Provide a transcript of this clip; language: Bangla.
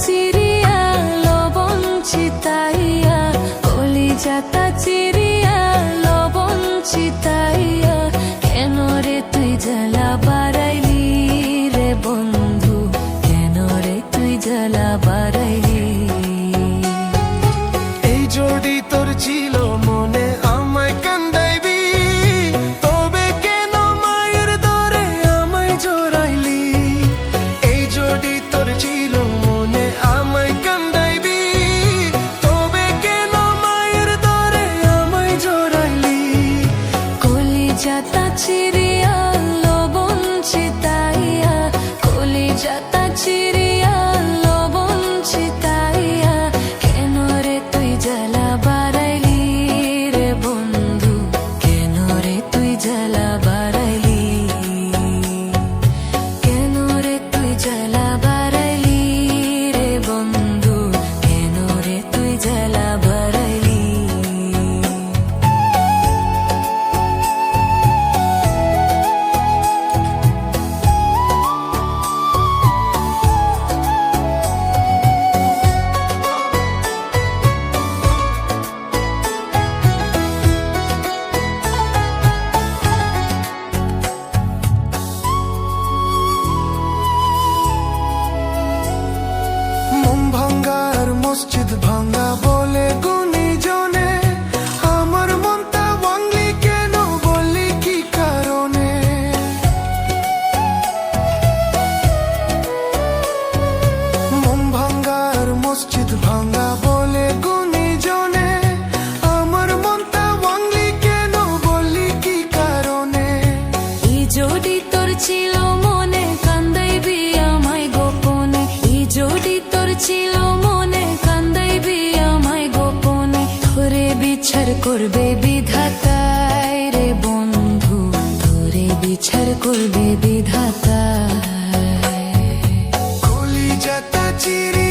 চিরিয়া লবণ চিতাইয়া, কলিজাটা চিরিয়া লবণ চিতাইয়া, কেন রে তুই জ্বালা বাড়াইলি রে বন্ধু, কেন রে তুই জ্বালা বাড়াইলি। এই জোড়ি তোর ছিল মনে আমায় কান্দাইবি, তবে কেন মায়ের দরে আমায় জোড়াইলি। এই জোড়ি তোর ছিল মনে আমায় কান্দাইবি, তবে কেন মায়ের দরে আমায় জোড়াইলি। কলিজাটা চিরিয়া লবণ চিতাইয়া, কলিজাটা চিরিয়া লবণ চিতাইয়া, কেন রে তুই জ্বালা বাড়াইলি রে বন্ধু, কেন রে তুই জ্বালা বাড়াইলি, কেন রে তুই জ্বালা বাড়াইলি রে বন্ধু, কেন রে তুই জ্বালা বাড়াইলি। মন ভাঙ্গার মসজিদ ভাঙ্গা বলে গুণীজনে, আমার মনটা ভাঙলি কেন বললি কি কারণে। মন ভাঙ্গার মসজিদ ভাঙ্গা বলে গুণীজনে, আমার মনটা ভাঙলি কেন বললি কি কারণে। এই জোড়ি তোর ছিল মনে কান্দাইবি আমায় গোপনে, এই জোড়ি তোর ছিল মনে কান্দাইবি আমায় গোপনে, ধরে বিচার করবে বিধাতায় রে বন্ধু, ধরে বিচার করবে বিধাতায়। কলিজাটা চিরি